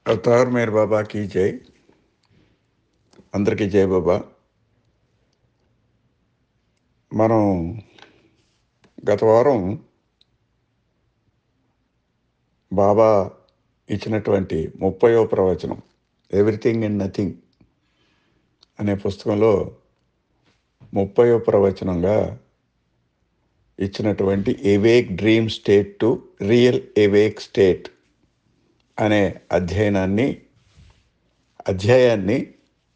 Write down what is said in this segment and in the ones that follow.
Avatar Meyer బాబాకి జై. అందరికీ జై బాబా. మనం గత వారం బాబా ఇచ్చినటువంటి 30వ ప్రవచనం ఎవ్రీథింగ్ అండ్ నథింగ్ అనే పుస్తకంలో 30వ ప్రవచనంగా ఇచ్చినటువంటి awake dream state to real awake state అనే అధ్యాయాన్ని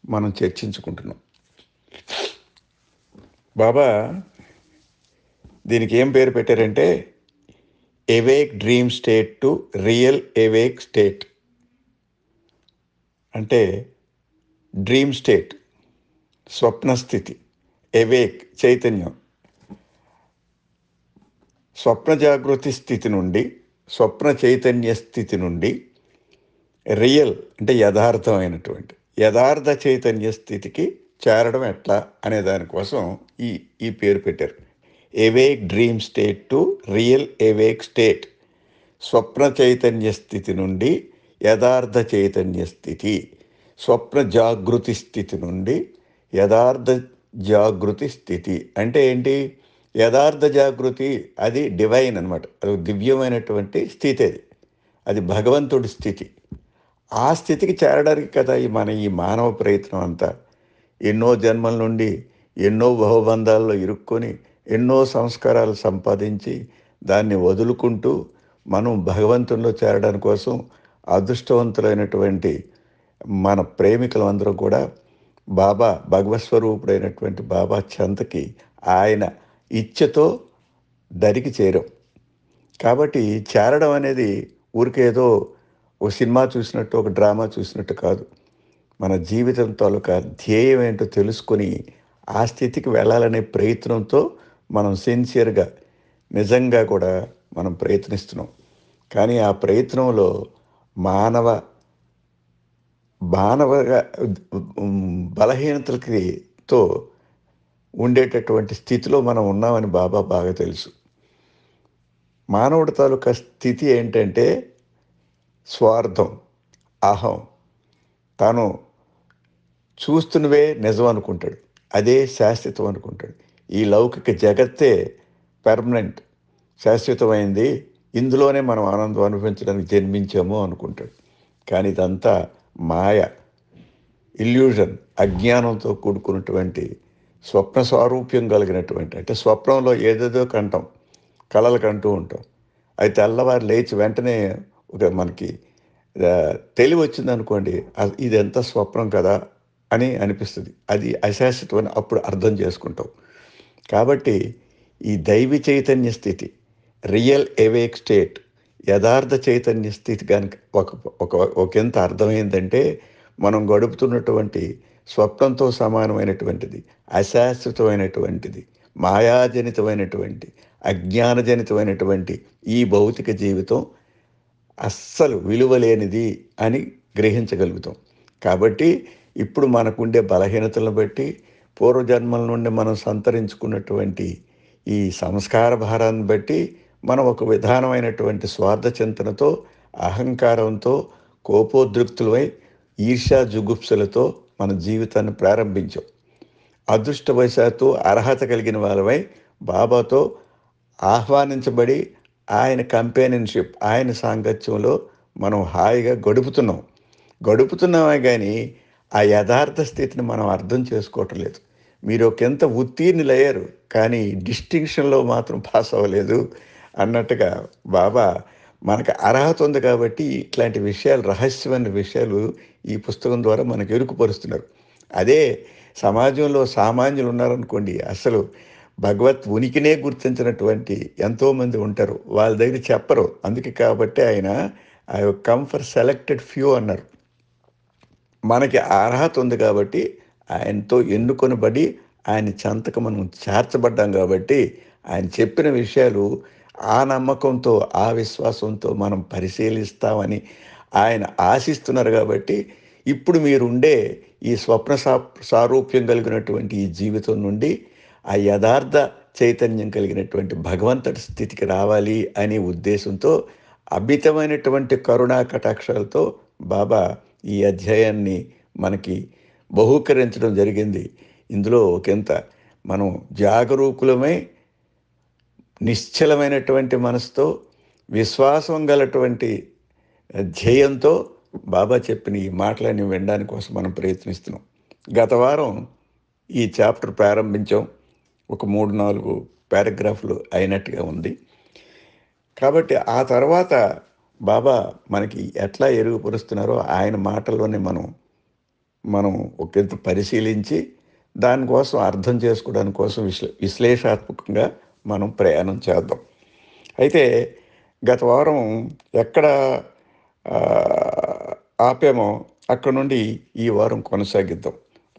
మనం చర్చించుకుంటున్నాం. బాబా దీనికి ఏం పేరు పెట్టారంటే awake dream state to real awake state. అంటే డ్రీమ్ స్టేట్ స్వప్న స్థితి, ఎవేక్ చైతన్యం, స్వప్న జాగృతి స్థితి నుండి, స్వప్న చైతన్య స్థితి నుండి రియల్ అంటే యథార్థ చైతన్య స్థితికి చేరడం ఎట్లా అనే దానికోసం ఈ పేరు పెట్టారు. Awake dream state to real awake state. స్వప్న చైతన్య స్థితి నుండి యథార్థ చైతన్య స్థితి, స్వప్న జాగృతి స్థితి నుండి యథార్థ జాగృతి స్థితి. అంటే ఏంటి? యథార్థ జాగృతి అది డివైన్ అనమాట. అది దివ్యమైనటువంటి స్థితి. అది భగవంతుడి స్థితి. ఆ స్థితికి చేరడానికి కదా ఈ మానవ ప్రయత్నం అంతా. ఎన్నో జన్మల నుండి ఎన్నో బహుబంధాల్లో ఇరుక్కొని ఎన్నో సంస్కారాలు సంపాదించి దాన్ని వదులుకుంటూ మనం భగవంతుల్లో చేరడానికి కోసం అదృష్టవంతులైనటువంటి మన ప్రేమికులందరూ కూడా భగవత్స్వరూపుడైనటువంటి బాబా చెంతకి ఆయన ఇచ్ఛతో దరికి చేరాం. కాబట్టి చేరడం అనేది ఊరికేదో ఒక సినిమా చూసినట్టు, ఒక డ్రామా చూసినట్టు కాదు. మన జీవితం తాలూకా ధ్యేయం ఏంటో తెలుసుకొని ఆ స్థితికి వెళ్ళాలనే ప్రయత్నంతో మనం సిన్సియర్గా నిజంగా కూడా మనం ప్రయత్నిస్తున్నాం. కానీ ఆ ప్రయత్నంలో మానవగా బలహీనతలతో ఉండేటటువంటి స్థితిలో మనం ఉన్నామని బాబా బాగా తెలుసు. మానవుడి తాలూకా స్థితి ఏంటంటే స్వార్థం, అహం. తాను చూస్తున్నవే నిజం అనుకుంటాడు, అదే శాశ్వతం అనుకుంటాడు. ఈ లౌకిక జగత్తే పర్మనెంట్, శాశ్వతమైంది, ఇందులోనే మనం ఆనందం అనుభవించడానికి జన్మించాము అనుకుంటాడు. కానీ ఇదంతా మాయ, ఇల్యూజన్, అజ్ఞానంతో కూడుకున్నటువంటి స్వప్న స్వారూప్యం కలిగినటువంటి. అంటే స్వప్నంలో ఏదేదో కంటాం, కలలు కంటూ ఉంటాం. అయితే తెల్లవారు లేచి వెంటనే మనకి తెలివి వచ్చింది అనుకోండి, ఇది ఎంత స్వప్నం కదా అని అనిపిస్తుంది. అది అశాశ్వతం అని అప్పుడు అర్థం చేసుకుంటాం. కాబట్టి ఈ దైవీ చైతన్య స్థితి, రియల్ ఎవేక్ స్టేట్, యథార్థ చైతన్య స్థితి కనుక ఒకంత అర్థమైందంటే మనం గడుపుతున్నటువంటి స్వప్నంతో సమానమైనటువంటిది, అశాశ్వతమైనటువంటిది, మాయాజనితమైనటువంటి, అజ్ఞానజనితమైనటువంటి ఈ భౌతిక జీవితం అస్సలు విలువలేనిది అని గ్రహించగలుగుతాం. కాబట్టి ఇప్పుడు మనకుండే బలహీనతలను బట్టి, పూర్వజన్మల నుండి మనం సంతరించుకున్నటువంటి ఈ సంస్కార భారాన్ని బట్టి మనం ఒక విధానమైనటువంటి స్వార్థ చింతనతో, అహంకారంతో, కోపోద్రిక్తులమై, ఈర్ష్యా జుగుప్సలతో మన జీవితాన్ని ప్రారంభించాం. అదృష్టవశాత్తు అర్హత కలిగిన వాళ్ళమై బాబాతో ఆహ్వానించబడి ఆయన కంపానియన్షిప్, ఆయన సాంగత్యంలో మనం హాయిగా గడుపుతున్నామే కానీ ఆ యథార్థ స్థితిని మనం అర్థం చేసుకోవటం లేదు. మీరు ఒకంత ఉత్తీర్ణులయ్యారు కానీ డిస్టింక్షన్లో మాత్రం పాస్ అవ్వలేదు అన్నట్టుగా బాబా మనకు అర్హత ఉంది కాబట్టి ఇట్లాంటి విషయాలు, రహస్యమైన విషయాలు ఈ పుస్తకం ద్వారా మనకు ఎరుకుపరుస్తున్నారు. అదే సమాజంలో సామాన్యులు ఉన్నారనుకోండి, అసలు భగవత్ ఉనికినే గుర్తించినటువంటి ఎంతోమంది ఉంటారు, వాళ్ళ దగ్గర చెప్పరు. అందుకే కాబట్టి ఆయన I come for selected few అన్నారు. మనకి అర్హత ఉంది కాబట్టి ఆయనతో ఎన్నుకొనబడి ఆయన చెంతకు మనం చేర్చబడ్డాం కాబట్టి ఆయన చెప్పిన విషయాలు ఆ నమ్మకంతో, ఆ విశ్వాసంతో మనం పరిశీలిస్తామని ఆయన ఆశిస్తున్నారు. కాబట్టి ఇప్పుడు మీరుండే ఈ స్వప్న సారూప్యం కలిగినటువంటి ఈ జీవితం నుండి ఆ యథార్థ చైతన్యం కలిగినటువంటి భగవంతుడి స్థితికి రావాలి అనే ఉద్దేశంతో అమితమైనటువంటి కరుణా కటాక్షాలతో బాబా ఈ అధ్యాయాన్ని మనకి బహూకరించడం జరిగింది. ఇందులో ఒకంత మనం జాగరూకులమై నిశ్చలమైనటువంటి మనసుతో విశ్వాసం గలటువంటి ధ్యేయంతో బాబా చెప్పిన ఈ మాటలన్నీ వినడానికి కోసం మనం ప్రయత్నిస్తున్నాం. గత వారం ఈ చాప్టర్ ప్రారంభించాం. ఒక 3-4 పారాగ్రాఫ్లు అయినట్టుగా ఉంది. కాబట్టి ఆ తర్వాత బాబా మనకి ఎట్లా ఎరుగుపరుస్తున్నారో ఆయన మాటల్లోనే మనం ఒకంత పరిశీలించి దానికోసం అర్థం చేసుకోవడానికి కోసం విశ్లేషాత్మకంగా మనం ప్రయాణం చేద్దాం. అయితే గత వారం ఎక్కడ ఆపామో అక్కడ నుండి ఈ వారం కొనసాగిద్దాం.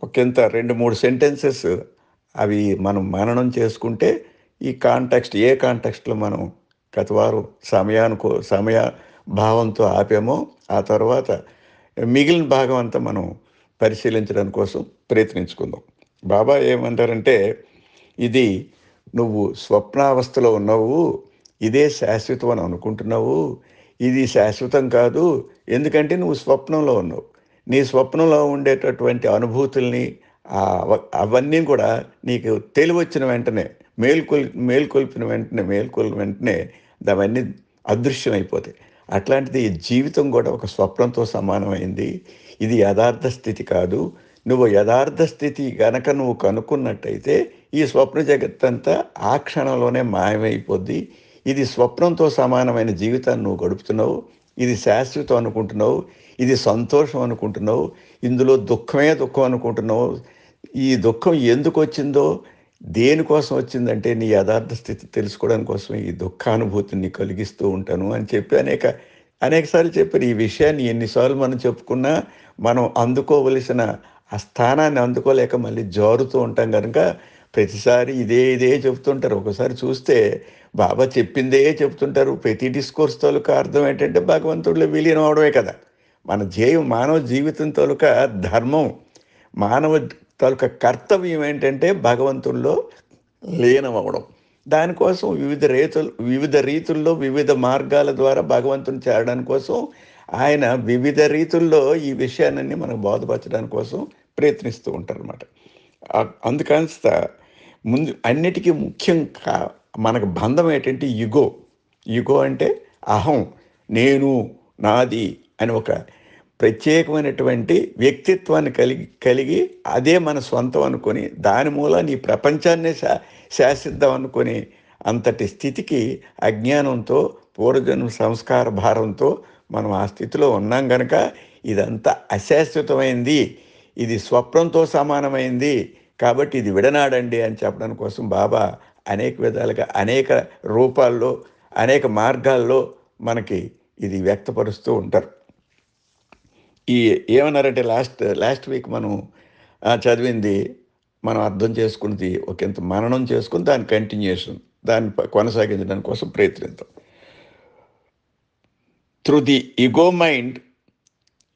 ఒకంత 2-3 సెంటెన్సెస్ అవి మనం మననం చేసుకుంటే ఈ ఏ కాంటెక్స్ట్లో మనం గత వారం సమయ భావంతో ఆపామో ఆ తర్వాత మిగిలిన భాగం అంతా మనం పరిశీలించడానికి కోసం ప్రయత్నించుకుందాం. బాబా ఏమంటారంటే, ఇది నువ్వు స్వప్నావస్థలో ఉన్నావు, ఇదే శాశ్వతం అని అనుకుంటున్నావు, ఇది శాశ్వతం కాదు. ఎందుకంటే నువ్వు స్వప్నంలో ఉన్నావు. నీ స్వప్నంలో ఉండేటటువంటి అనుభూతుల్ని అవన్నీ కూడా నీకు తెలివొచ్చిన వెంటనే మేల్కొల్పిన వెంటనే అవన్నీ అదృశ్యమైపోతాయి. అట్లాంటిది జీవితం కూడా ఒక స్వప్నంతో సమానమైంది. ఇది యథార్థ స్థితి కాదు. నువ్వు యథార్థ స్థితి గనక నువ్వు కనుక్కున్నట్టయితే ఈ స్వప్న జగత్తంతా ఆ క్షణంలోనే మాయమైపోద్ది. ఇది స్వప్నంతో సమానమైన జీవితాన్ని నువ్వు గడుపుతున్నావు. ఇది శాశ్వతం అనుకుంటున్నావు, ఇది సంతోషం అనుకుంటున్నావు, ఇందులో దుఃఖమే దుఃఖం అనుకుంటున్నావు. ఈ దుఃఖం ఎందుకు వచ్చిందో, దేనికోసం వచ్చిందంటే నీ యథార్థ స్థితి తెలుసుకోవడం కోసం ఈ దుఃఖానుభూతిని కలిగిస్తూ ఉంటాను అని చెప్పి అనేకసార్లు చెప్పారు. ఈ విషయాన్ని ఎన్నిసార్లు మనం చెప్పుకున్నా మనం అందుకోవలసిన ఆ స్థానాన్ని అందుకోలేక మళ్ళీ జారుతూ ఉంటాం కనుక ప్రతిసారి ఇదే చెప్తుంటారు. ఒకసారి చూస్తే బాబా చెప్పిందే చెప్తుంటారు. ప్రతి డిస్కోర్స్ తాలూకా అర్థం ఏంటంటే భగవంతుడిలో విలీనం అవడమే కదా. మన ధ్యేయం మానవ జీవితం తాలూకా ధర్మం, మానవ తాలూకా కర్తవ్యం ఏంటంటే భగవంతుల్లో లీనం అవ్వడం. దానికోసం వివిధ రీతుల్లో వివిధ మార్గాల ద్వారా భగవంతుని చేరడానికి కోసం ఆయన వివిధ రీతుల్లో ఈ విషయాన్ని మనకు బోధపరచడానికి కోసం ప్రయత్నిస్తూ ఉంటారు అన్నమాట. అందుకని ముందు అన్నిటికీ మనకు బంధం ఏంటంటే యుగో అంటే అహం, నేను, నాది అని ఒక ప్రత్యేకమైనటువంటి వ్యక్తిత్వాన్ని కలిగి అదే మన సొంతం అనుకొని దాని మూలాన్ని ఈ ప్రపంచాన్నే శాసిద్దాం అనుకొని అంతటి స్థితికి అజ్ఞానంతో పూర్వజన్మ సంస్కార భారంతో మనం ఆ స్థితిలో ఉన్నాం గనక ఇదంతా అశాశ్వతమైంది, ఇది స్వప్నంతో సమానమైంది, కాబట్టి ఇది విడనాడండి అని చెప్పడం కోసం బాబా అనేక విధాలుగా అనేక రూపాల్లో అనేక మార్గాల్లో మనకి ఇది వ్యక్తపరుస్తూ ఉంటారు. ఏమన్నారంటే లాస్ట్ వీక్ మనం చదివింది, మనం అర్థం చేసుకున్నది ఒకంత మననం చేసుకుని దాని కంటిన్యూషన్, దాన్ని కొనసాగించడానికి కోసం ప్రయత్నిద్దాం. Through the ego mind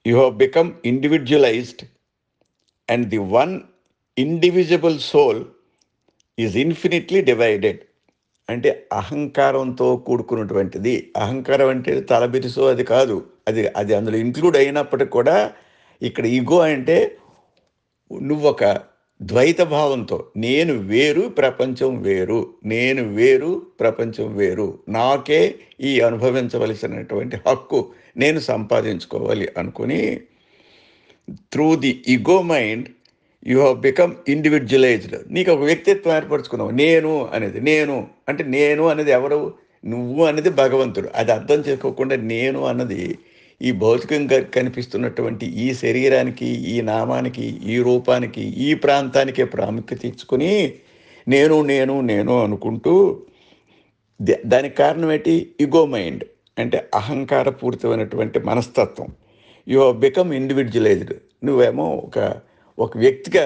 you have become individualised and the one indivisible soul is infinitely divided. అంటే అహంకారంతో కూడుకున్నటువంటిది. అహంకారం అంటే తలబిరుసు అది కాదు, అది అందులో ఇంక్లూడ్ అయినప్పటికి కూడా ఇక్కడ ఈగో అంటే నువ్వు ఒక ద్వైత భావంతో నేను వేరు ప్రపంచం వేరు, నేను వేరు ప్రపంచం వేరు, నాకే ఈ అనుభవించవలసినటువంటి హక్కు నేను సంపాదించుకోవాలి అనుకుని through the ego mind you have become individualised. నీకు ఒక వ్యక్తిత్వం ఏర్పరచుకున్నావు. నేను అంటే నేను అనేది ఎవరు? నువ్వు అనేది భగవంతుడు. అది అర్థం చేసుకోకుండా నేను అన్నది ఈ భౌతికంగా కనిపిస్తున్నటువంటి ఈ శరీరానికి, ఈ నామానికి, ఈ రూపానికి, ఈ ప్రాంతానికే ప్రాముఖ్యత ఇచ్చుకొని నేను అనుకుంటూ దానికి కారణం ఏంటి? ఈగో మైండ్ అంటే అహంకారపూరితమైనటువంటి మనస్తత్వం. You have become individualised. నువ్వేమో ఒక వ్యక్తిగా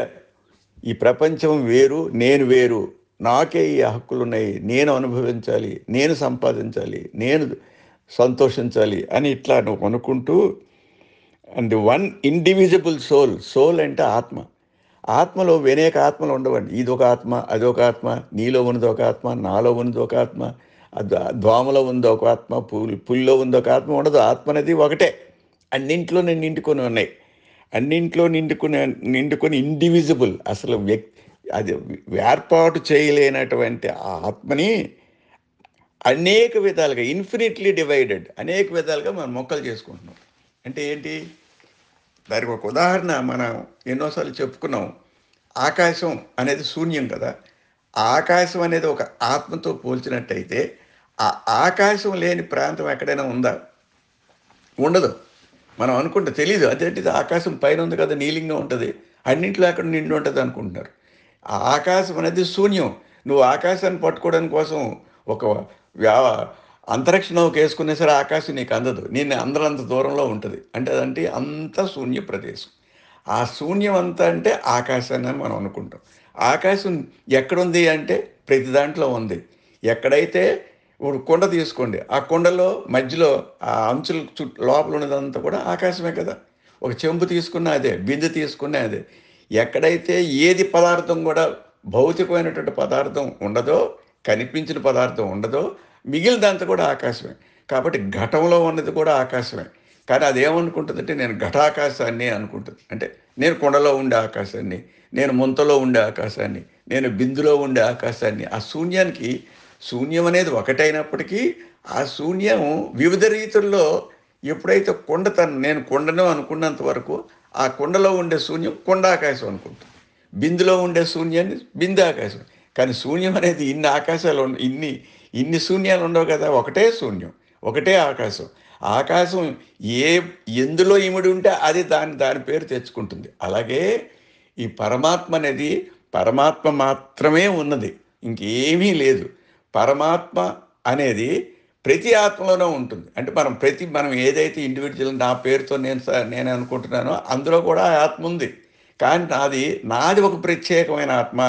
ఈ ప్రపంచం వేరు, నేను వేరు, నాకే ఈ హక్కులు ఉన్నాయి, నేను అనుభవించాలి, నేను సంపాదించాలి, నేను సంతోషించాలి అని ఇట్లా నువ్వు అనుకుంటూ అండ్ వన్ ఇండివిజిబుల్ సోల్ అంటే ఆత్మలో అనేక ఆత్మలు ఉండవండి. ఇదొక ఆత్మ, అదొక ఆత్మ, నీలో ఉన్నది ఒక ఆత్మ, నాలో ఉన్నది ఒక ఆత్మ, దోమలో ఉంది ఒక ఆత్మ, పుల్లో ఉంది ఒక ఆత్మ ఉండదు. ఆత్మ అనేది ఒకటే. అన్నింట్లోనే నిండుకొని ఉన్నాయి. అన్నింట్లో నిండుకొని ఇండివిజిబుల్ అసలు అది ఏర్పాటు చేయలేనటువంటి ఆ ఆత్మని అనేక విధాలుగా ఇన్ఫినిట్లీ డివైడెడ్ అనేక విధాలుగా మనం మొక్కలు చేసుకుంటున్నాం. అంటే ఏంటి? దానికి ఒక ఉదాహరణ మనం ఎన్నోసార్లు చెప్పుకున్నాం. ఆకాశం అనేది శూన్యం కదా! ఆ ఆకాశం అనేది ఒక ఆత్మతో పోల్చినట్టయితే, ఆ ఆకాశం లేని ప్రాంతం ఎక్కడైనా ఉందా? ఉండదు. మనం అనుకుంటే తెలీదు. అదేంటిది ఆకాశం పైన ఉంది కదా! నీలింగా ఉంటది. అన్నింట్లో ఎక్కడ నిండి ఉంటది అనుకుంటున్నారు. ఆ ఆకాశం అనేది శూన్యం. నువ్వు ఆకాశాన్ని పట్టుకోవడం కోసం ఒక వ్యా అంతరిక్ష నౌకేసుకున్నా సరే ఆకాశం నీకు అందదు. నిన్ను అందనంత దూరంలో ఉంటది. అంటే అదంటే అంతా శూన్య ప్రదేశం. ఆ శూన్యం అంతా అంటే ఆకాశాన్ని అని మనం అనుకుంటాం. ఆకాశం ఎక్కడుంది అంటే ప్రతి దాంట్లో ఉంది. ఎక్కడైతే ఇప్పుడు కుండ తీసుకోండి. ఆ కుండలో మధ్యలో ఆ అంచులు లోపల ఉన్నదంతా కూడా ఆకాశమే కదా! ఒక చెంబు తీసుకున్నా అదే. బిందె తీసుకున్నా అదే. ఎక్కడైతే ఏది పదార్థం కూడా భౌతికమైనటువంటి పదార్థం ఉండదో, కనిపించిన పదార్థం ఉండదో, మిగిలినదంతా కూడా ఆకాశమే. కాబట్టి ఘటంలో ఉన్నది కూడా ఆకాశమే. కానీ అదేమనుకుంటదంటే నేను ఘటాకాశాన్ని అనుకుంటది. అంటే నేను కుండలో ఉండే ఆకాశాన్ని, నేను ముంతలో ఉండే ఆకాశాన్ని, నేను బిందులో ఉండే ఆకాశాన్ని. ఆ శూన్యానికి శూన్యం అనేది ఒకటైనప్పటికీ, ఆ శూన్యం వివిధ రీతుల్లో ఎప్పుడైతే నేను కుండను అనుకున్నంత వరకు, ఆ కుండలో ఉండే శూన్యం కుండాకాశం అనుకుంటుంది. బిందులో ఉండే శూన్యాన్ని బిందాకాశం. కానీ శూన్యం అనేది ఇన్ని ఆకాశాలు ఇన్ని శూన్యాలు ఉండవు కదా! ఒకటే శూన్యం. ఒకటే ఆకాశం. ఆకాశం ఏ ఎందులో ఇమిడి ఉంటే అది దాని పేరు తెచ్చుకుంటుంది. అలాగే ఈ పరమాత్మ అనేది పరమాత్మ మాత్రమే ఉన్నది. ఇంకేమీ లేదు. పరమాత్మ అనేది ప్రతి ఆత్మలోనూ ఉంటుంది. అంటే మనం ఏదైతే ఇండివిడ్యువల్ నా పేరుతో నేను అనుకుంటున్నానో అందులో కూడా ఆ ఆత్మ ఉంది. కానీ నాది ఒక ప్రత్యేకమైన ఆత్మ.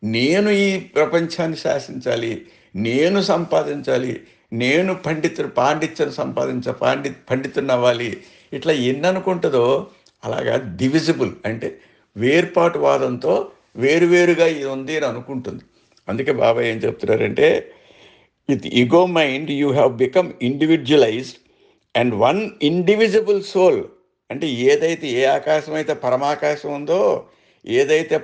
నేను ఈ ప్రపంచాన్ని శాసించాలి. నేను సంపాదించాలి. నేను పాండిత్యం పండితుడినవ్వాలి. ఇట్లా ఎన్ననుకుంటుందో అలాగా డివిజిబుల్ అంటే వేర్పాటువాదంతో వేరువేరుగా ఇది ఉంది అని అనుకుంటుంది. అందుకే బాబా ఏం చెప్తున్నారంటే with ego mind you have become individualised and one indivisible soul. అంటే ఏదైతే ఏ ఆకాశం అయితే పరమాకాశం ఉందో, ఏదైతే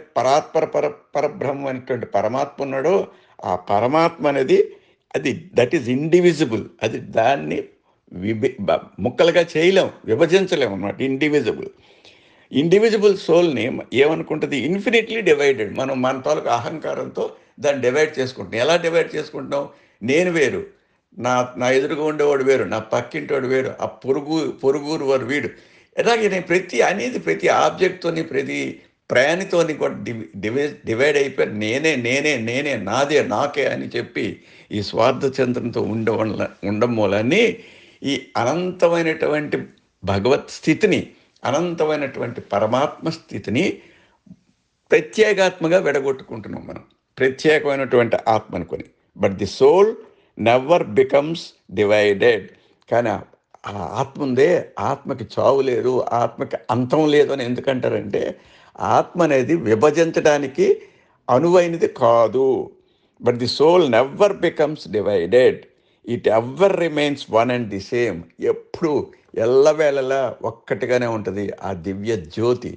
పరబ్రహ్మం అనేటువంటి పరమాత్మ ఉన్నాడో, ఆ పరమాత్మ అనేది దట్ ఈజ్ ఇండివిజిబుల్. అది దాన్ని ముక్కలుగా చేయలేం, విభజించలేము అన్నమాట. ఇండివిజిబుల్ సోల్ని ఏమనుకుంటుంది? Infinitely divided. మనం మన తాలూకు అహంకారంతో దాన్ని డివైడ్ చేసుకుంటున్నాం. ఎలా డివైడ్ చేసుకుంటున్నాం? నేను వేరు, నా నా ఎదురుగా ఉండేవాడు వేరు, నా పక్కింటోడు వేరు, ఆ పొరుగురు వారు వీడు. ఇలాగే నేను ప్రతి ఆబ్జెక్ట్తోని ప్రతి ప్రయాణితోని కూడా డివైడ్ అయిపోయి నేనే నాదే నాకే అని చెప్పి ఈ స్వార్థ చింతనతో ఉండడం మూలాన్ని ఈ అనంతమైనటువంటి భగవత్ స్థితిని, అనంతమైనటువంటి పరమాత్మ స్థితిని ప్రత్యేగాత్మగా విడగొట్టుకుంటున్నాం మనం. ప్రత్యేకమైనటువంటి ఆత్మ అనుకొని. But the soul never becomes divided. కానీ ఆ ఆత్మ ఉందే, ఆత్మకి చావు లేదు, ఆత్మకి అంతం లేదు అని ఎందుకంటారంటే ఆత్మ అనేది విభజించడానికి అనువైనది కాదు. But the soul never becomes divided. It ever remains one and the same. ఎప్పుడు ఎల్లవేళలా ఒక్కటిగానే ఉంటుంది. ఆ దివ్య జ్యోతి,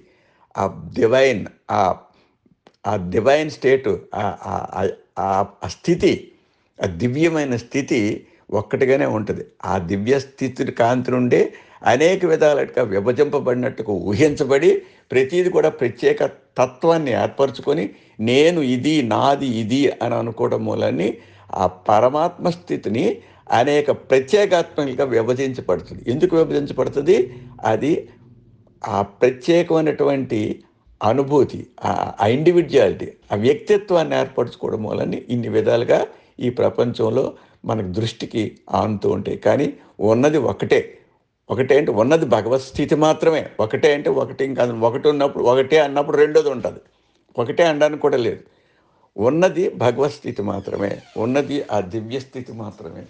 ఆ డివైన్ ఆ డివైన్ స్టేటు, ఆ స్థితి, ఆ దివ్యమైన స్థితి ఒక్కటిగానే ఉంటుంది. ఆ దివ్య స్థితి కాంతి నుండే అనేక విధాలుగా విభజింపబడినట్టుగా ఊహించబడి ప్రతీది కూడా ప్రత్యేక తత్వాన్ని ఏర్పరచుకొని నేను ఇది నాది ఇది అని అనుకోవడం మూలాన్ని ఆ పరమాత్మ స్థితిని అనేక ప్రత్యేకాత్మకంగా విభజించబడుతుంది. ఎందుకు విభజించబడుతుంది? అది ఆ ప్రత్యేకమైనటువంటి అనుభూతి, ఆ ఇండివిజువాలిటీ, ఆ వ్యక్తిత్వాన్ని ఏర్పరచుకోవడం వలన ఇన్ని విధాలుగా ఈ ప్రపంచంలో మనకు దృష్టికి ఆనుతూ ఉంటాయి. కానీ ఉన్నది ఒకటే అంటే ఉన్నది భగవత్ స్థితి మాత్రమే. ఒకటే అంటే ఒకటి ఇంకా ఒకటి ఉన్నప్పుడు ఒకటే అన్నప్పుడు రెండోది ఉంటుంది. ఒకటే అనడానికి కూడా లేదు. ఉన్నది భగవత్ స్థితి మాత్రమే. ఉన్నది ఆ దివ్య స్థితి మాత్రమే.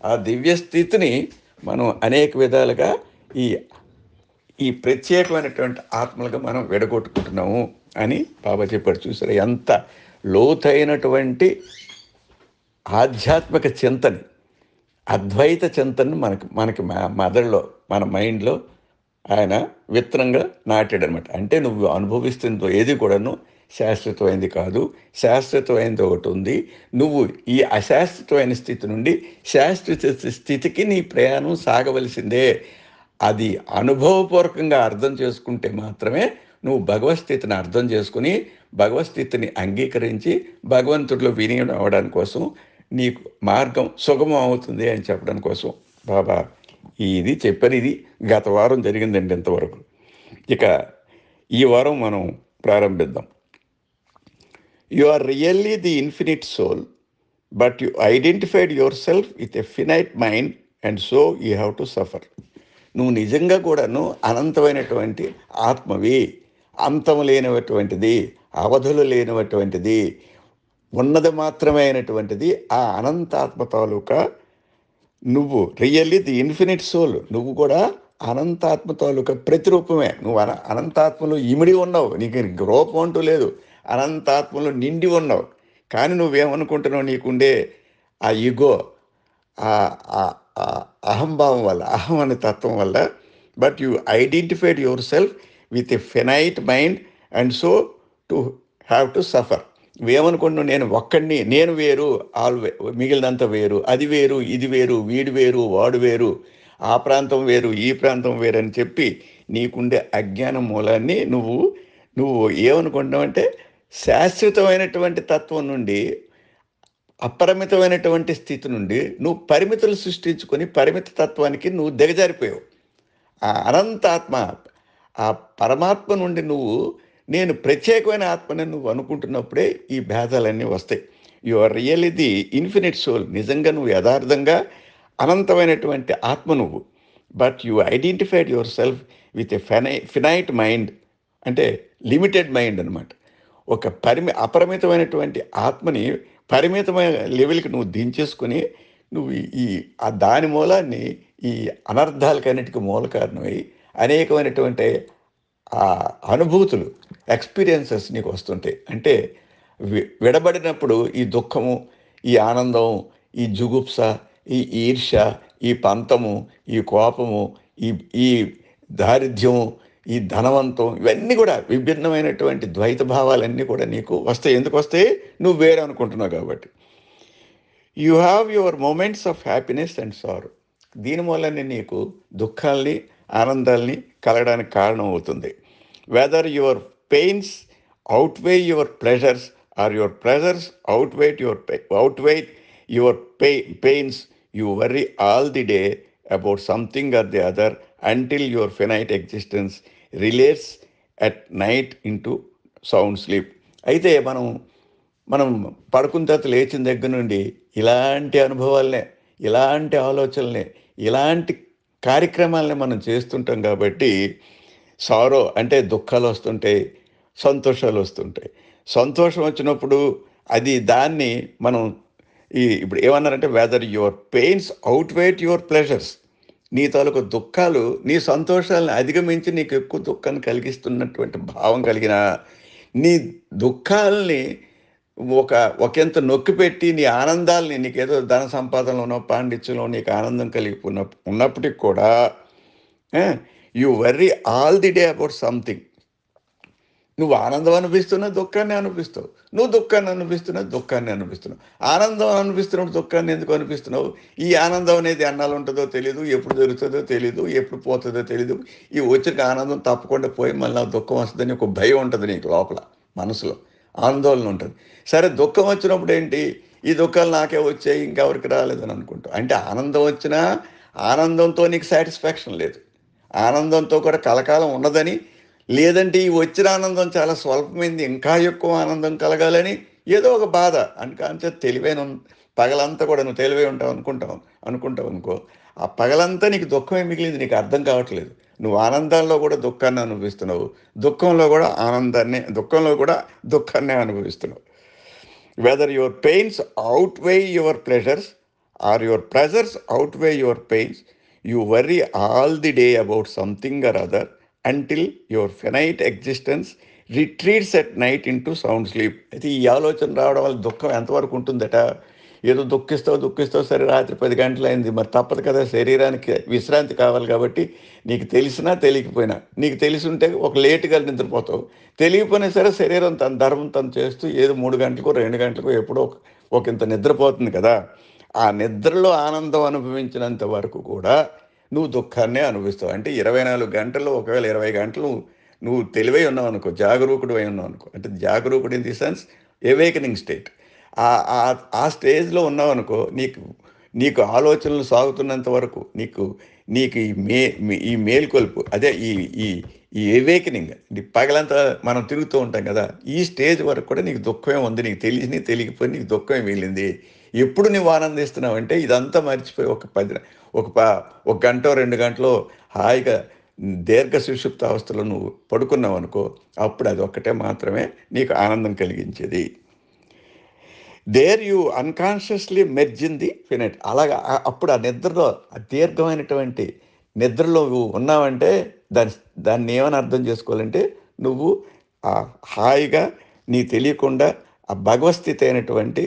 ఆ దివ్య స్థితిని మనం అనేక విధాలుగా ఈ ఈ ప్రత్యేకమైనటువంటి ఆత్మలుగా మనం విడగొట్టుకుంటున్నాము అని బాబా చెప్పాడు. చూసారా ఎంత లోతైనటువంటి ఆధ్యాత్మిక చింతన, అద్వైత చింతన మనకి మెదడులో, మన మైండ్లో ఆయన విత్తనంగా నాటాడనమాట. అంటే నువ్వు అనుభవిస్తున్న ఏది కూడాను శాశ్వతమైనది కాదు. శాశ్వతమైనది ఒకటి ఉంది. నువ్వు ఈ అశాశ్వతమైన స్థితి నుండి శాశ్వత స్థితికి నీ ప్రయాణం సాగవలసిందే. అది అనుభవపూర్వకంగా అర్థం చేసుకుంటే మాత్రమే నువ్వు భగవత్ స్థితిని అర్థం చేసుకుని, భగవత్ స్థితిని అంగీకరించి, భగవంతుడిలో విలీనం అవ్వడం కోసం నీకు మార్గం సుగమం అవుతుంది అని చెప్పడం కోసం బాబా ఇది చెప్పారు. ఇది గత వారం జరిగిందండి ఇంతవరకు. ఇక ఈ వారం మనం ప్రారంభిద్దాం. You are really the infinite soul, but you identified your self with a finite mind and so you have to suffer. నువ్వు నిజంగా కూడాను అనంతమైనటువంటి ఆత్మవి, అంతం లేనటువంటిది, అవధులు లేనటువంటిది, ఉన్నది మాత్రమే అయినటువంటిది ఆ అనంతాత్మ తాలూకా నువ్వు రియల్లీ ది ఇన్ఫినిట్ సోల్. నువ్వు కూడా అనంతాత్మ తాలూకా ప్రతిరూపమే. నువ్వు అనంతాత్మలో ఇమిడి ఉన్నావు. నీకు రూపం అంటూ లేదు. అనంతాత్మలో నిండి ఉన్నావు. కానీ నువ్వేమనుకుంటున్నావు, నీకుండే ఆ ఈగో, ఆ ఆ- ఆ అహంభావం వల్ల, అహం అనే తత్వం వల్ల, but you identified your self with a finite mind and so to have to suffer. నువ్వేమనుకుంటున్నావు, నేను ఒక్కడిని, నేను వేరు, మిగిలినంత వేరు, అది వేరు, ఇది వేరు, వీడు వేరు, వాడు వేరు, ఆ ప్రాంతం వేరు, ఈ ప్రాంతం వేరు అని చెప్పి నీకుండే అజ్ఞానం మూలాన్ని నువ్వు నువ్వు ఏమనుకుంటున్నావు అంటే శాశ్వతమైనటువంటి తత్వం నుండి అపరిమితమైనటువంటి స్థితి నుండి నువ్వు పరిమితులు సృష్టించుకొని పరిమిత తత్వానికి నువ్వు దిగజారిపోయావు. ఆ అనంతాత్మ, ఆ పరమాత్మ నుండి నువ్వు నేను ప్రత్యేకమైన ఆత్మని నువ్వు అనుకుంటున్నప్పుడే ఈ భేదాలన్నీ వస్తాయి. You are really the infinite soul. నిజంగా నువ్వు యథార్థంగా అనంతమైనటువంటి ఆత్మ నువ్వు. But you identified your self with a finite mind, అంటే లిమిటెడ్ మైండ్ అనమాట. ఒక అపరిమితమైనటువంటి ఆత్మని పరిమితమైన లెవెల్కి నువ్వు దించేసుకుని నువ్వు ఆ దాని మూలాన్ని ఈ అనర్థాలకన్నిటికీ మూల కారణమై అనేకమైనటువంటి ఆ అనుభూతులు, ఎక్స్పీరియన్సెస్ నీకు వస్తుంటాయి. అంటే విడబడినప్పుడు ఈ దుఃఖము, ఈ ఆనందం, ఈ జుగుప్స, ఈ ఈర్ష్య, ఈ పంతము, ఈ కోపము, ఈ ఈ దారిద్ర్యం, ఈ ధనవంతం, ఇవన్నీ కూడా విభిన్నమైనటువంటి ద్వైత భావాలన్నీ కూడా నీకు వస్తాయి. ఎందుకు వస్తాయి? నువ్వు వేరే అనుకుంటున్నావు కాబట్టి. You have your moments of happiness and sorrow. దీని వల్లనే నీకు దుఃఖాల్ని, ఆనందాల్ని కలగడానికి కారణం అవుతుంది. Whether your pains outweigh your pleasures or your pleasures outweigh your pains, you worry all the day about something or the other until your finite existence relates at night into sound sleep. అయితే మనం మనం పడుకున్న తర్వాత లేచిన దగ్గర నుండి ఇలాంటి అనుభవాలనే, ఇలాంటి ఆలోచనలనే, ఇలాంటి కార్యక్రమాలనే మనం చేస్తుంటాం కాబట్టి సారో అంటే దుఃఖాలు వస్తుంటాయి, సంతోషాలు వస్తుంటాయి. సంతోషం వచ్చినప్పుడు దాన్ని మనం ఇప్పుడు ఏమన్నారంటే whether your pains outweigh your pleasures. నీ తాలూకు దుఃఖాలు నీ సంతోషాలను అధిగమించి నీకు ఎక్కువ దుఃఖాన్ని కలిగిస్తున్నటువంటి భావం కలిగిన నీ దుఃఖాలని ఒకంత నొక్కిపెట్టి నీ ఆనందాలని, నీకేదో ధన సంపాదనలోనో పాండిత్యంలో నీకు ఆనందం ఉన్నప్పటికి కూడా you worry all the day about something. నువ్వు ఆనందం అనిపిస్తున్నా దుఃఖాన్ని అనిపిస్తావు, నువ్వు దుఃఖాన్ని అనిపిస్తున్నా దుఃఖాన్ని అనిపిస్తున్నావు. ఆనందం అనిపిస్తున్నప్పుడు దుఃఖాన్ని ఎందుకు అనిపిస్తున్నావు? ఈ ఆనందం అనేది ఎన్నాళ్ళు ఉంటుందో తెలీదు, ఎప్పుడు దొరుకుతుందో తెలీదు, ఎప్పుడు పోతుందో తెలీదు. ఈ వచ్చిన ఆనందం తప్పకుండా పోయి మళ్ళీ దుఃఖం వస్తుందని ఒక భయం ఉంటుంది నీకు లోపల, మనసులో ఆందోళన ఉంటుంది. సరే, దుఃఖం వచ్చినప్పుడు ఏంటి? ఈ దుఃఖాలు నాకే వచ్చాయి, ఇంకెవరికి రాలేదని అనుకుంటావు. అంటే ఆనందం వచ్చినా ఆనందంతో నీకు సాటిస్ఫాక్షన్ లేదు, ఆనందంతో కూడా కలకాలం ఉన్నదని, లేదంటే ఈ వచ్చిన ఆనందం చాలా స్వల్పమైంది, ఇంకా ఎక్కువ ఆనందం కలగాలని ఏదో ఒక బాధ. అంతే తెలివైన పగలంతా కూడా నువ్వు తెలివై ఉంటావు అనుకుంటావు అనుకో, ఆ పగలంతా నీకు దుఃఖమే మిగిలింది, నీకు అర్థం కావట్లేదు. నువ్వు ఆనందంలో కూడా దుఃఖాన్ని అనుభవిస్తున్నావు, దుఃఖంలో కూడా దుఃఖాన్ని అనుభవిస్తున్నావు. Whether your pains outweigh your pleasures or your pleasures outweigh your pains, you worry all the day about something or other until your finite existence retreats at night into sound sleep. అయితే ఈ ఆలోచన రావడం వల్ల దుఃఖం ఎంతవరకు ఉంటుందట? ఏదో దుఃఖిస్తావు సరే రాత్రి 10 గంటలయింది. మరి తప్పదు కదా! శరీరానికి విశ్రాంతి కావాలి కాబట్టి నీకు తెలిసినా తెలియకపోయినా, నీకు తెలిసుంటే ఒక లేట్‌గా నిద్రపోతావు. తెలియకపోయినా సరే శరీరం తన ధర్మం తను చేస్తూ ఏదో 3 గంటలకో, 2 గంటలకో ఎప్పుడో ఒకంత నిద్రపోతుంది కదా! ఆ నిద్రలో ఆనందం అనుభవించినంత వరకు కూడా నువ్వు దుఃఖాన్నే అనుభవిస్తావు. అంటే 24 గంటల్లో ఒకవేళ 20 గంటలు నువ్వు తెలివై ఉన్నావనుకో, జాగరూకుడివై ఉన్నావనుకో, అంటే జాగరూకుడు in the sense awakening state. ఆ స్టేజ్‌లో ఉన్నావనుకో, నీకు నీకు ఆలోచనలు సాగుతున్నంత వరకు నీకు నీకు ఈ మేల్కొలుపు అదే ఈ ఈ ఈ ఎవేకనింగ్ పగలంతా మనం తిరుగుతూ ఉంటాం కదా! ఈ స్టేజ్ వరకు కూడా నీకు దుఃఖమే ఉంది. నీకు తెలిసి తెలియకపోయి నీకు దుఃఖమే మిగిలింది. ఎప్పుడు నువ్వు ఆనందిస్తున్నావంటే ఇదంతా మర్చిపోయి ఒక గంటో, 2 గంటలో హాయిగా దీర్ఘ సుషుప్త అవస్థలో నువ్వు పడుకున్నావనుకో, అప్పుడు అదొక్కటే మాత్రమే నీకు ఆనందం కలిగించేది. There you unconsciously merge in the finite. అలాగా అప్పుడు ఆ నిద్రలో ఆ దీర్ఘమైనటువంటి నిద్రలో నువ్వు ఉన్నావంటే దాన్ని దాన్నేమని అర్థం చేసుకోవాలంటే, నువ్వు హాయిగా నీకు తెలియకుండా ఆ భగవస్థితి అయినటువంటి,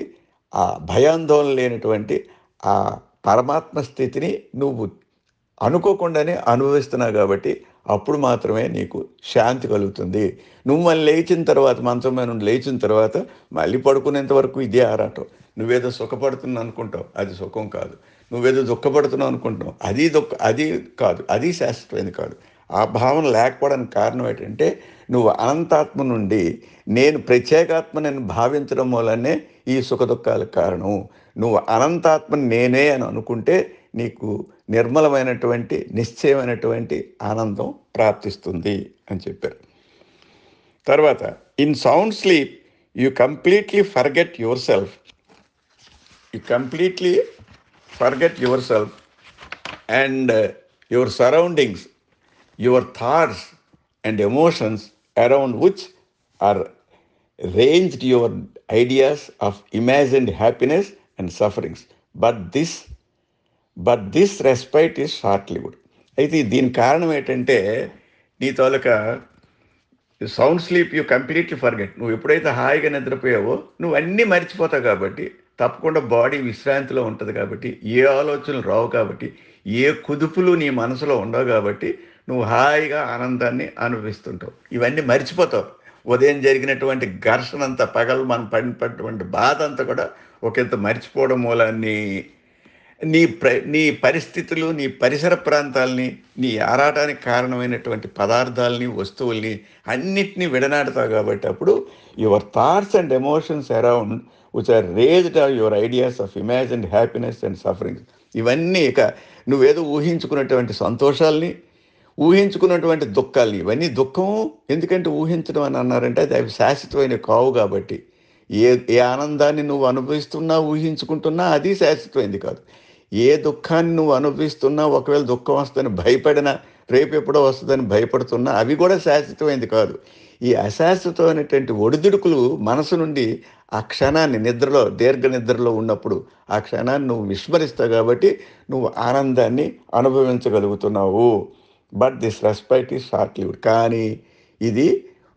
ఆ భయాందోళన లేనటువంటి ఆ పరమాత్మ స్థితిని నువ్వు అనుకోకుండానే అనుభవిస్తున్నావు కాబట్టి, అప్పుడు మాత్రమే నీకు శాంతి కలుగుతుంది. నువ్వు మళ్ళీ లేచిన తర్వాత మంచం మీద నుండి లేచిన తర్వాత మళ్ళీ పడుకునేంత వరకు ఇదే ఆరాటం. నువ్వేదో సుఖపడుతున్నావు అనుకుంటావు, అది సుఖం కాదు. నువ్వేదో దుఃఖపడుతున్నావు అనుకుంటున్నావు, అది కాదు. అది శాశ్వతమైనది కాదు. ఆ భావన లేకపోవడానికి కారణం ఏంటంటే, నువ్వు అనంతాత్మ నుండి నేను ప్రత్యేకాత్మనని భావించడం మూలనే ఈ సుఖదుఖాలకు కారణం. నువ్వు అనంతాత్మని నేనే అని అనుకుంటే నీకు నిర్మలమైనటువంటి, నిశ్చయమైనటువంటి ఆనందం ప్రాప్తిస్తుంది అని చెప్పారు. తర్వాత in sound sleep you completely forget your self. You completely forget your self and your surroundings, your thoughts and emotions around which are ranged your ideas of imagined happiness and sufferings. But this respite is short-lived. అయితే దీని కారణం ఏంటంటే, నీ తాలూకా sound sleep you completely forget. నువ్వు ఎప్పుడైతే హాయిగా నిద్రపోయావో నువ్వు అన్నీ మర్చిపోతావు కాబట్టి, తప్పకుండా బాడీ విశ్రాంతిలో ఉంటుంది కాబట్టి, ఏ ఆలోచనలు రావు కాబట్టి, ఏ కుదుపులు నీ మనసులో ఉండవు కాబట్టి, నువ్వు హాయిగా ఆనందాన్ని అనుభవిస్తుంటావు. ఇవన్నీ మర్చిపోతావు. ఉదయం జరిగినటువంటి ఘర్షణ అంతా, పగలు మనం పడినటువంటి బాధ అంతా కూడా ఒకంత మర్చిపోవడం మూలాన్ని నీ పరిస్థితులు, నీ పరిసర ప్రాంతాలని, నీ ఆరాటానికి కారణమైనటువంటి పదార్థాలని, వస్తువుల్ని అన్నిటినీ విడనాడతావు కాబట్టి, అప్పుడు your thoughts and emotions around which are raised are your ideas of imagined happiness and sufferings. ఇవన్నీ ఇక నువ్వేదో ఊహించుకున్నటువంటి సంతోషాల్ని, ఊహించుకున్నటువంటి దుఃఖాల్ని, ఇవన్నీ దుఃఖం ఎందుకంటే ఊహించడం అని అన్నారంటే అది అవి శాశ్వతమైన కావు కాబట్టి. ఏ ఆనందాన్ని నువ్వు అనుభవిస్తున్నా, ఊహించుకుంటున్నా అది శాశ్వతమైంది కాదు. ఏ దుఃఖాన్ని నువ్వు అనుభవిస్తున్నా, ఒకవేళ దుఃఖం వస్తుందని భయపడినా, రేపు ఎప్పుడో వస్తుందని భయపడుతున్నా, అవి కూడా శాశ్వతమైంది కాదు. ఈ అశాశ్వతమైనటువంటి ఒడిదుడుకులు మనసు నుండి ఆ క్షణాన్ని దీర్ఘ నిద్రలో ఉన్నప్పుడు ఆ క్షణాన్ని నువ్వు విస్మరిస్తావు కాబట్టి నువ్వు ఆనందాన్ని అనుభవించగలుగుతున్నావు. But this respite is short lived. కానీ ఇది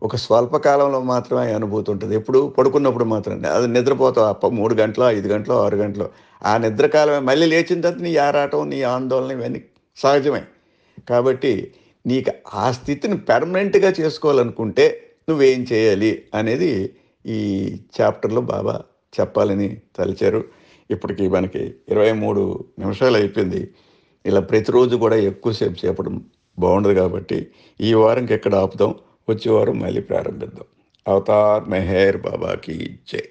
ఒక స్వల్పకాలంలో మాత్రమే అనుభూతి ఉంటుంది. ఎప్పుడు పడుకున్నప్పుడు మాత్రమే. అది నిద్రపోతావు 3 గంటలో, 5 గంటలో, 6 గంటలో. ఆ నిద్రకాలమే మళ్ళీ లేచిన తర్వాత నీ ఆరాటం, నీ ఆందోళన ఇవన్నీ సహజమే. కాబట్టి నీకు ఆ స్థితిని పెర్మనెంట్గా చేసుకోవాలనుకుంటే నువ్వేం చేయాలి అనేది ఈ చాప్టర్లో బాబా చెప్పాలని తలిచారు. ఇప్పటికి మనకి 23 నిమిషాలు అయిపోయింది. ఇలా ప్రతిరోజు కూడా ఎక్కువసేపు చెప్పడం బాగుండదు కాబట్టి ఈ వారంకి ఎక్కడ ఆపుదాం. వచ్చే వారం మళ్ళీ ప్రారంభిద్దాం. అవతార్ మెహర్ బాబాకి జై.